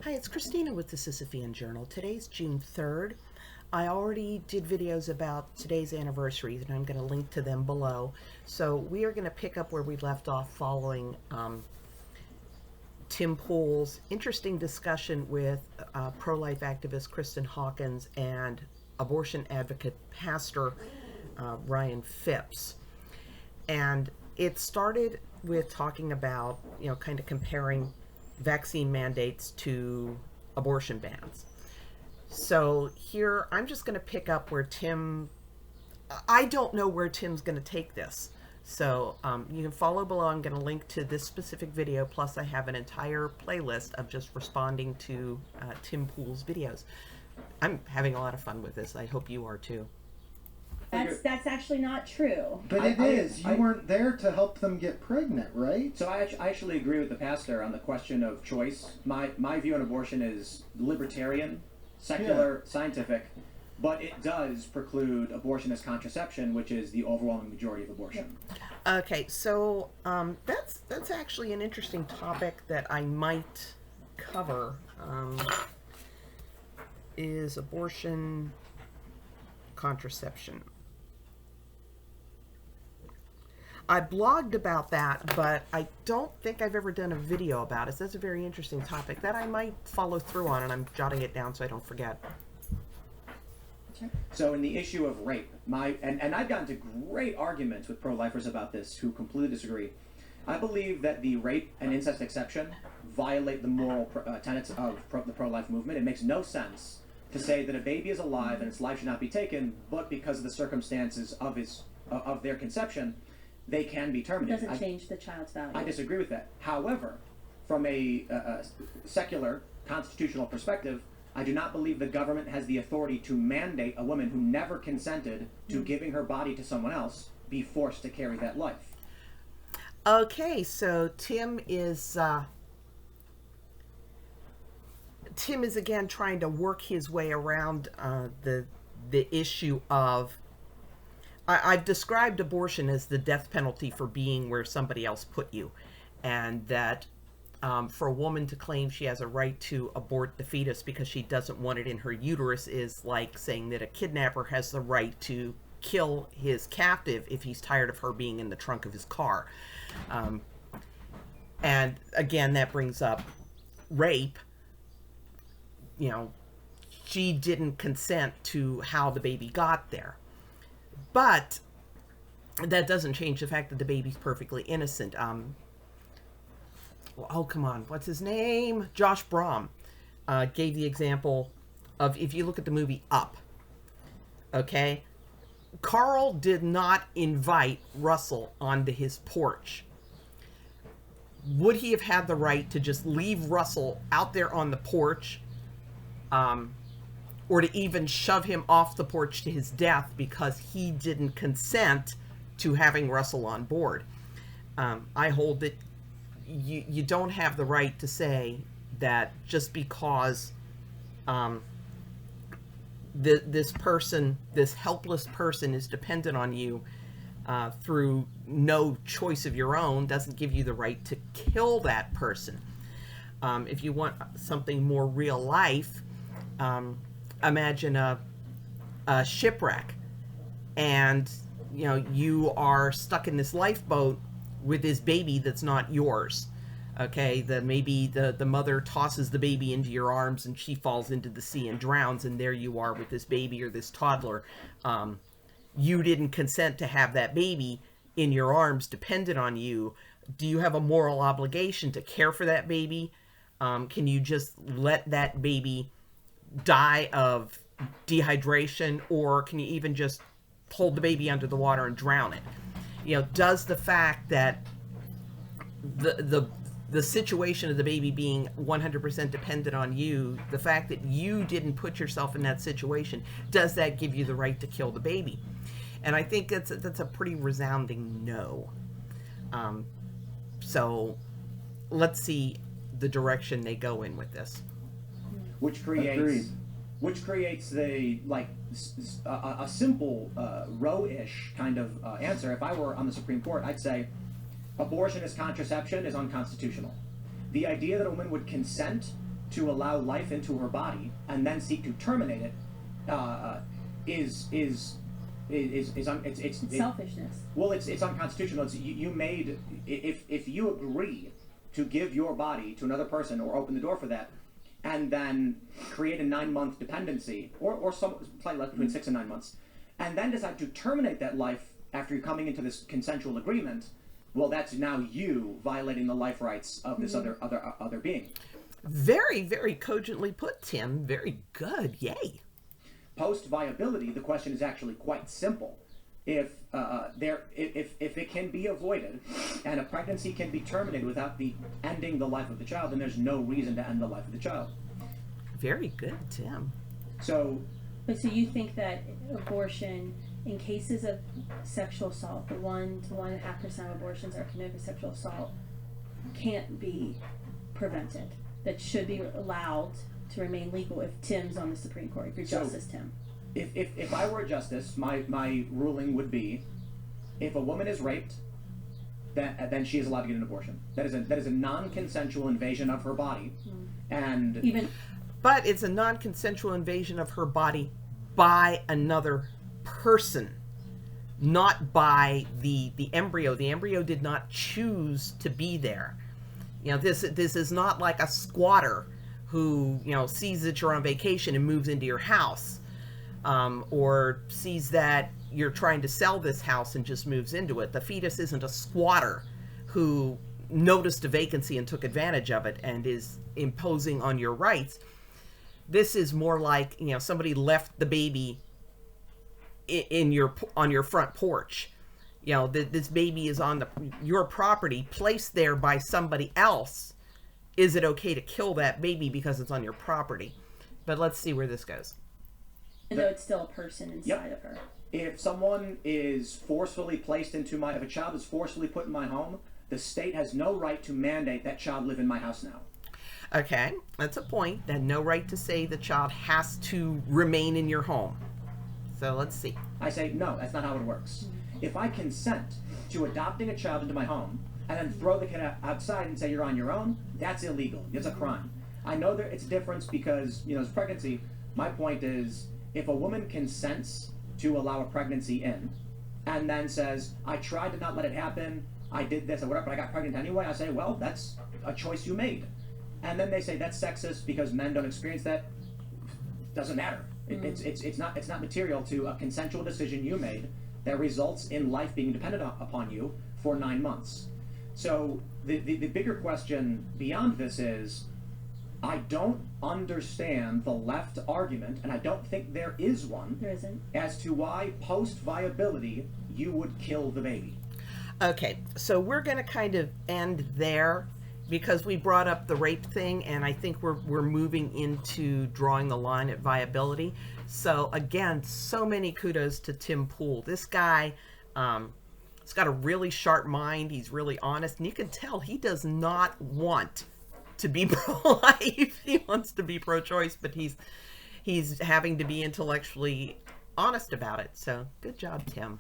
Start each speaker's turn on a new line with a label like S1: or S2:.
S1: Hi, it's Christina with the Sisyphean Journal. Today's June 3rd. I already did videos about today's anniversaries, and I'm going to link to them below. So we are going to pick up where we left off following Tim Pool's interesting discussion with pro-life activist Kristan Hawkins and abortion advocate pastor Ryan Phipps. And it started with talking about, kind of comparing vaccine mandates to abortion bans. So here, I'm just going to pick up where I don't know where Tim's going to take this. So you can follow below. I'm going to link to this specific video. Plus, I have an entire playlist of just responding to Tim Pool's videos. I'm having a lot of fun with this. I hope you are too.
S2: That's actually not true.
S3: But it is. You weren't there to help them get pregnant, right?
S4: So I actually agree with the pastor on the question of choice. My view on abortion is libertarian, secular, scientific, but it does preclude abortion as contraception, which is the overwhelming majority of abortion.
S1: Okay, so that's actually an interesting topic that I might cover. Is abortion contraception? I blogged about that, but I don't think I've ever done a video about it. So that's a very interesting topic that I might follow through on, and I'm jotting it down so I don't forget.
S4: So in the issue of rape, and I've gotten to great arguments with pro-lifers about this who completely disagree. I believe that the rape and incest exception violate the moral tenets of the pro-life movement. It makes no sense to say that a baby is alive and its life should not be taken, but because of the circumstances of their conception, they can be terminated.
S2: It doesn't change the child's value.
S4: I disagree with that. However, from a secular constitutional perspective, I do not believe the government has the authority to mandate a woman who never consented to giving her body to someone else be forced to carry that life.
S1: Okay, so Tim is again trying to work his way around the issue of. I've described abortion as the death penalty for being where somebody else put you, and that for a woman to claim she has a right to abort the fetus because she doesn't want it in her uterus is like saying that a kidnapper has the right to kill his captive if he's tired of her being in the trunk of his car. And again, that brings up rape. She didn't consent to how the baby got there. But that doesn't change the fact that the baby's perfectly innocent. Oh, come on. What's his name? Josh Brom gave the example of, if you look at the movie Up, okay? Carl did not invite Russell onto his porch. Would he have had the right to just leave Russell out there on the porch, or to even shove him off the porch to his death because he didn't consent to having Russell on board? I hold that you don't have the right to say that just because this helpless person is dependent on you through no choice of your own doesn't give you the right to kill that person. If you want something more real life, imagine a shipwreck, and you are stuck in this lifeboat with this baby that's not yours. Okay, maybe the mother tosses the baby into your arms and she falls into the sea and drowns, and there you are with this baby or this toddler. You didn't consent to have that baby in your arms dependent on you. Do you have a moral obligation to care for that baby? Can you just let that baby die of dehydration, or can you even just hold the baby under the water and drown it? Does the fact that the situation of the baby being 100% dependent on you, the fact that you didn't put yourself in that situation, does that give you the right to kill the baby? And I think that's a pretty resounding no. So let's see the direction they go in with this.
S4: Which creates the a simple Roe-ish kind of answer. If I were on the Supreme Court, I'd say abortion as contraception is unconstitutional. The idea that a woman would consent to allow life into her body and then seek to terminate it it's
S2: selfishness.
S4: Well, it's unconstitutional. You made, if you agree to give your body to another person or open the door for that, and then create a 9-month dependency, or some slightly less, between 6 and 9 months, and then decide to terminate that life after you're coming into this consensual agreement, well, that's now you violating the life rights of this other being.
S1: Very, very cogently put, Tim. Very good. Yay.
S4: Post viability, the question is actually quite simple. If it can be avoided and a pregnancy can be terminated without ending the life of the child, then there's no reason to end the life of the child.
S1: Very good, Tim.
S4: So
S2: you think that abortion, in cases of sexual assault, the 1 to 1.5% of abortions are committed for sexual assault, can't be prevented? That should be allowed to remain legal if Tim's on the Supreme Court, if you're Justice Tim?
S4: If I were a justice, my ruling would be, if a woman is raped, then she is allowed to get an abortion. That is a non-consensual invasion of her body, and
S1: but it's a non-consensual invasion of her body by another person, not by the embryo. The embryo did not choose to be there. You know, this is not like a squatter who, you know, sees that you're on vacation and moves into your house, or sees that you're trying to sell this house and just moves into it. The fetus isn't a squatter who noticed a vacancy and took advantage of it and is imposing on your rights. This is more like, you know, somebody left the baby on your front porch. You know, this baby is on your property, placed there by somebody else. Is it okay to kill that baby because it's on your property? But let's see where this goes.
S2: Even though it's still a person inside of her.
S4: If someone is forcefully placed into if a child is forcefully put in my home, the state has no right to mandate that child live in my house now.
S1: Okay, that's a point. They had no right to say the child has to remain in your home. So let's see.
S4: I say, no, that's not how it works. If I consent to adopting a child into my home and then throw the kid outside and say you're on your own, that's illegal. It's a crime. I know that it's a difference because, you know, it's pregnancy. My point is, if a woman consents to allow a pregnancy in and then says, I tried to not let it happen, I did this or whatever, but I got pregnant anyway, I say, well, that's a choice you made. And then they say that's sexist because men don't experience that. Doesn't matter. It's not material to a consensual decision you made that results in life being dependent upon you for 9 months. So the bigger question beyond this is, I don't understand the left argument, and I don't think there is one.
S2: There isn't. As
S4: to why post-viability you would kill the baby.
S1: Okay, so we're going to kind of end there because we brought up the rape thing, and I think we're moving into drawing the line at viability. So again, so many kudos to Tim Pool. This guy, he's got a really sharp mind. He's really honest, and you can tell he does not want to be pro-life. He wants to be pro-choice, but he's having to be intellectually honest about it. So good job, Tim.